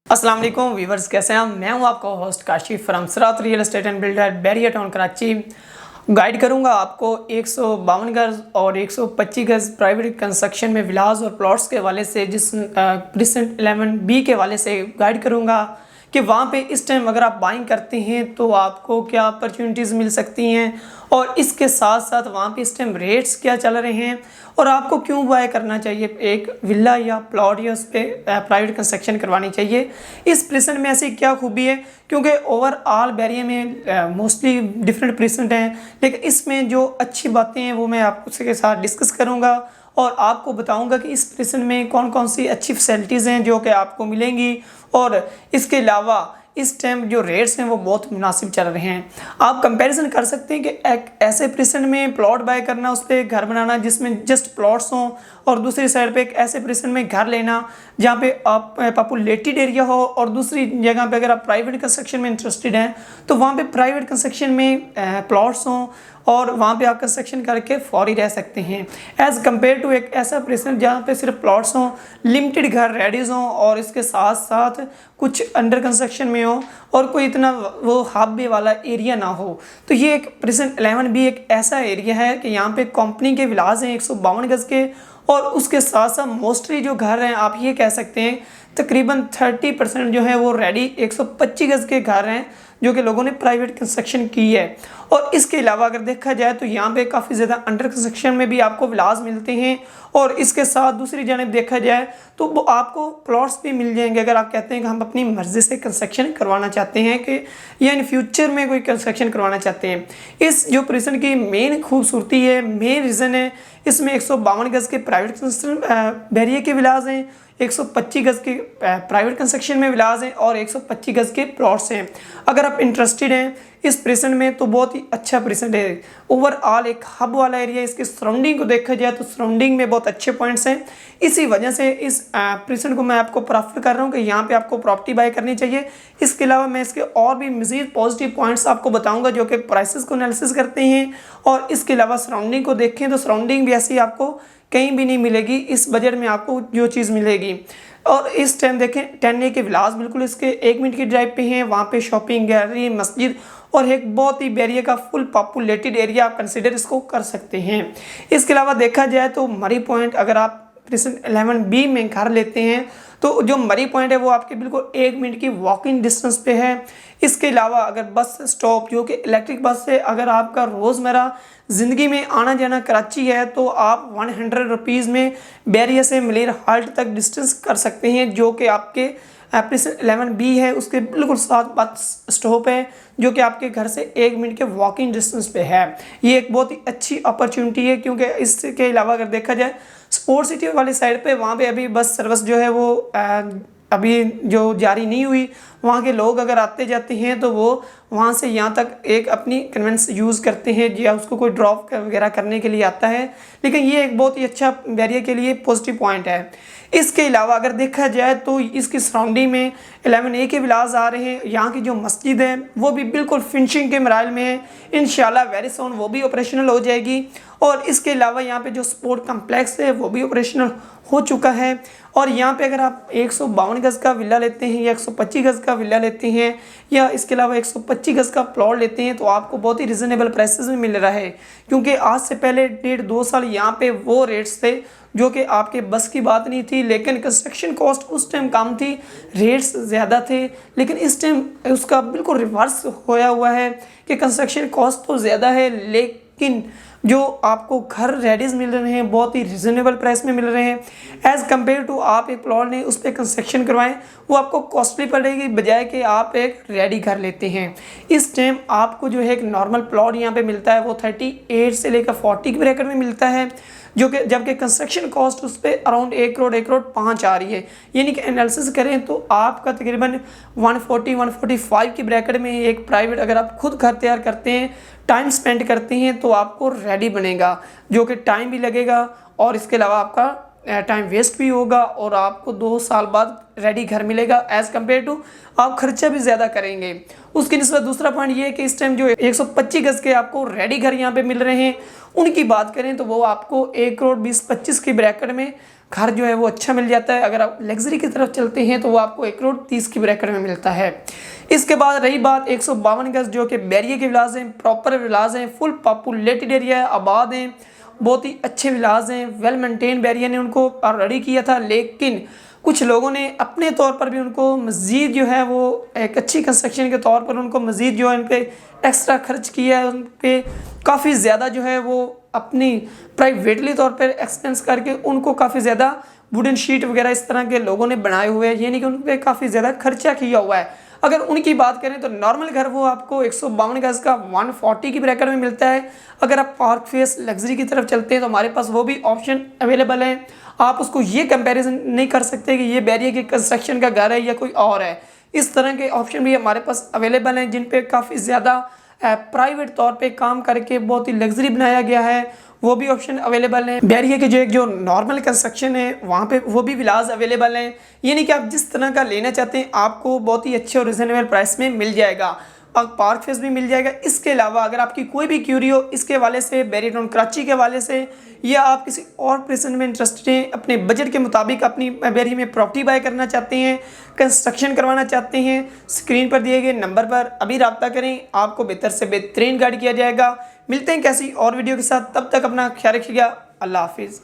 अस्सलाम वालेकुम व्यूवर्स, कैसे हैं आप। मैं हूं आपका host Kashif from Sarat real estate and builder Bahria town Karachi. Guide करूंगा आपको 152 गज और 125 गज प्राइवेट कंस्ट्रक्शन में विलास और प्लॉट्स के हवाले से, जिस प्रीसेंट 11B के हवाले से गाइड करूंगा कि वहाँ पे इस टाइम अगर आप बाइंग करते हैं तो आपको क्या अपॉर्चुनिटीज़ मिल सकती हैं, और इसके साथ साथ वहाँ पे इस टाइम रेट्स क्या चल रहे हैं और आपको क्यों बाय करना चाहिए एक विला या प्लॉट या उस पर प्राइवेट कंस्ट्रक्शन करवानी चाहिए। इस प्रेजेंट में ऐसी क्या खूबी है, क्योंकि ओवरऑल बैरिया में मोस्टली डिफरेंट प्रेजेंट हैं, लेकिन इसमें जो अच्छी बातें हैं वो मैं आपके साथ डिस्कस करूँगा और आपको बताऊंगा कि इस प्रेजेंट में कौन कौन सी अच्छी फैसिलिटीज़ हैं जो कि आपको मिलेंगी। और इसके अलावा इस टाइम जो रेट्स हैं वो बहुत मुनासिब चल रहे हैं। आप कंपैरिजन कर सकते हैं कि एक ऐसे प्रेजेंट में प्लॉट बाय करना, उस पर घर बनाना जिसमें जस्ट प्लॉट्स हों, और दूसरी साइड पे एक ऐसे प्रेजेंट में घर लेना जहाँ पे आप पॉपुलेटेड एरिया हो, और दूसरी जगह पे अगर आप प्राइवेट कंस्ट्रक्शन में इंटरेस्टेड हैं तो वहाँ पे प्राइवेट कंस्ट्रक्शन में प्लॉट्स हों और वहाँ पे आप कंस्ट्रक्शन करके फौरी रह सकते हैं, एज़ कम्पेयर टू एक ऐसा प्रेजेंट जहाँ पे सिर्फ प्लॉट्स हों, लिमिटेड घर रेडीज हों और इसके साथ साथ कुछ अंडर कंस्ट्रक्शन में हो और कोई इतना वो हाबे वाला एरिया ना हो। तो ये एक प्रेजेंट 11B एक ऐसा एरिया है कि यहाँ पे कंपनी के विलास हैं 152 गज के, और उसके साथ साथ मोस्टली जो घर हैं आप ये कह सकते हैं तकरीबन 30% जो है वो रेडी 125 गज के घर हैं जो कि लोगों ने प्राइवेट कंस्ट्रक्शन की है। और इसके अलावा अगर देखा जाए तो यहाँ पे काफ़ी ज़्यादा अंडर कंस्ट्रक्शन में भी आपको विलास मिलते हैं, और इसके साथ दूसरी जानब देखा जाए तो वो आपको प्लॉट्स भी मिल जाएंगे अगर आप कहते हैं कि हम अपनी मर्ज़ी से कंस्ट्रक्शन करवाना चाहते हैं कि या इन फ्यूचर में कोई कंस्ट्रक्शन करवाना चाहते हैं। इस जो प्रेजेंट की मेन खूबसूरती है, मेन रीज़न है, इसमें 152 गज के प्राइवेट बैरिया के विलास हैं, 125 गज के प्राइवेट कंस्ट्रक्शन में विलास हैं और 125 गज के प्लॉट्स हैं। अगर आप इंटरेस्टेड हैं इस प्रेजेंट में तो बहुत ही अच्छा प्रेजेंट है। ओवरऑल एक हब वाला एरिया, इसके सराउंडिंग को देखा जाए तो सराउंडिंग में बहुत अच्छे पॉइंट्स हैं। इसी वजह से इस प्रेजेंट को मैं आपको प्रेफर कर रहा हूँ कि यहाँ पे आपको प्रॉपर्टी बाय करनी चाहिए। इसके अलावा मैं इसके और भी मज़ीद पॉजिटिव पॉइंट्स आपको बताऊँगा जो कि प्राइसेस को एनालिसिस करते हैं, और इसके अलावा सराउंडिंग को देखें तो सराउंडिंग भी ऐसी आपको कहीं भी नहीं मिलेगी, इस बजट में आपको जो चीज़ मिलेगी। और इस टाइम देखें 10A के विलास बिल्कुल इसके 1 मिनट की ड्राइव पे हैं, वहाँ पे शॉपिंग गैलरी, मस्जिद और एक बहुत ही बैरिया का फुल पॉपुलेटेड एरिया आप कंसिडर इसको कर सकते हैं। इसके अलावा देखा जाए तो मरी पॉइंट अगर आप प्रेजेंट 11B में घर लेते हैं तो जो मरी पॉइंट है वो आपके बिल्कुल 1 मिनट की वॉकिंग डिस्टेंस पे है। इसके अलावा अगर बस स्टॉप जो कि इलेक्ट्रिक बस से अगर आपका रोज़मर्रा ज़िंदगी में आना जाना कराची है तो आप 100 रुपीज़ में बैरिया से मलेर हाल्ट तक डिस्टेंस कर सकते हैं, जो कि आपके प्रेजेंट 11B है उसके बिल्कुल साथ बस स्टॉप है जो कि आपके घर से 1 मिनट के वॉकिंग डिस्टेंस पे है। ये एक बहुत ही अच्छी अपॉर्चुनिटी है, क्योंकि इसके अलावा अगर देखा जाए स्पोर्ट सिटी वाली साइड पे वहाँ पे अभी बस सर्विस जो है वो अभी जो जारी नहीं हुई। वहाँ के लोग अगर आते जाते हैं तो वो वहाँ से यहाँ तक एक अपनी कन्वेंस यूज़ करते हैं या उसको कोई ड्रॉप वगैरह करने के लिए आता है, लेकिन ये एक बहुत ही अच्छा बैरिया के लिए पॉजिटिव पॉइंट है। इसके अलावा अगर देखा जाए तो इसकी सराउंडिंग में 11A के विलास आ रहे हैं। यहाँ की जो मस्जिद है वो भी बिल्कुल फिनिशिंग के मराइल में है, इंशाल्लाह वेरी सून वो भी ऑपरेशनल हो जाएगी। और इसके अलावा यहाँ पे जो स्पोर्ट कम्प्लेक्स है वो भी ऑपरेशनल हो चुका है। और यहाँ पे अगर आप 152 गज का विला लेते हैं या 125 गज का विला लेते हैं या इसके अलावा 125 गज का प्लॉट लेते हैं तो आपको बहुत ही रिजनेबल प्राइसेस में मिल रहा है, क्योंकि आज से पहले 1.5-2 साल यहाँ पे वो रेट्स थे जो कि आपके बस की बात नहीं थी, लेकिन कंस्ट्रक्शन कॉस्ट उस टाइम कम थी, रेट्स ज़्यादा थे। लेकिन इस टाइम उसका बिल्कुल रिवर्स होया हुआ है कि कंस्ट्रक्शन कॉस्ट तो ज़्यादा है लेकिन जो आपको घर रेडीज मिल रहे हैं बहुत ही रिजनेबल प्राइस में मिल रहे हैं, एज़ कम्पेयर टू आप एक प्लॉट ने उस पर कंस्ट्रक्शन करवाएं वो आपको कॉस्टली पड़ेगी बजाय कि आप एक रेडी घर लेते हैं। इस टाइम आपको जो है एक नॉर्मल प्लॉट यहाँ पे मिलता है वो 38 से लेकर 40 के ब्रैकेट में मिलता है, जो कि जबकि कंस्ट्रक्शन कॉस्ट उस पर अराउंड 1 करोड़ 5 आ रही है। यानी कि एनालिसिस करें तो आपका तकरीबन 140-145 की ब्रैकेट में एक प्राइवेट अगर आप खुद घर तैयार करते हैं, टाइम स्पेंड करते हैं तो आपको रेडी बनेगा, जो कि टाइम भी लगेगा और इसके अलावा आपका टाइम वेस्ट भी होगा और आपको 2 साल बाद रेडी घर मिलेगा एज़ कम्पेयर टू आप खर्चा भी ज़्यादा करेंगे। उसकी निस्बत दूसरा पॉइंट ये है कि इस टाइम जो 125 गज़ के आपको रेडी घर यहाँ पे मिल रहे हैं, उनकी बात करें तो वो आपको 1,20,25 की ब्रैकेट में घर जो है वो अच्छा मिल जाता है। अगर आप लग्जरी की तरफ चलते हैं तो वो आपको 1,30,00,000 की ब्रैकेट में मिलता है। इसके बाद रही बात 152 गज़ जो कि बैरियर के विलाज हैं, प्रॉपर विलाज हैं, फुल पॉपुलेटेड एरिया है, आबाद हैं, बहुत ही अच्छे विलाज हैं, वेल मेंटेन बैरियर ने उनको रेडी किया था। लेकिन कुछ लोगों ने अपने तौर पर भी उनको मज़ीद जो है वो एक अच्छी कंस्ट्रक्शन के तौर पर उनको मज़ीद जो है उन पर एक्स्ट्रा खर्च किया है, उन पर काफ़ी ज़्यादा जो है वो अपनी प्राइवेटली तौर पर एक्सपेंस करके उनको काफ़ी ज़्यादा वुडन शीट वगैरह इस तरह के लोगों ने बनाए हुए हैं, यानी कि उन पर काफ़ी ज़्यादा खर्चा किया हुआ है। अगर उनकी बात करें तो नॉर्मल घर वो आपको 152 गज़ का 140 की ब्रैकेट में मिलता है। अगर आप पार्क फेस लग्जरी की तरफ चलते हैं तो हमारे पास वो भी ऑप्शन अवेलेबल है। आप उसको ये कंपैरिजन नहीं कर सकते कि ये बैरियर के कंस्ट्रक्शन का घर है या कोई और है। इस तरह के ऑप्शन भी हमारे पास अवेलेबल हैं जिन पे काफ़ी ज़्यादा प्राइवेट तौर पे काम करके बहुत ही लग्जरी बनाया गया है, वो भी ऑप्शन अवेलेबल हैं। बैरियर के जो नॉर्मल कंस्ट्रक्शन है वहाँ पे वो भी विलाज अवेलेबल हैं, यानी कि आप जिस तरह का लेना चाहते हैं आपको बहुत ही अच्छे और रिजनेबल प्राइस में मिल जाएगा और पार्क फेस भी मिल जाएगा। इसके अलावा अगर आपकी कोई भी क्यूरी हो इसके हवाले से, बैरियर टाउन कराची के हवाले से, या आप किसी और प्लेस में इंटरेस्टेड हैं, अपने बजट के मुताबिक अपनी बैरियर में प्रॉपर्टी बाय करना चाहते हैं, कंस्ट्रक्शन करवाना चाहते हैं, स्क्रीन पर दिए गए नंबर पर अभी रब्ता करें, आपको बेहतर से बेहतरीन गाइड किया जाएगा। मिलते हैं कैसी और वीडियो के साथ, तब तक अपना ख्याल रखिएगा। अल्लाह हाफिज़।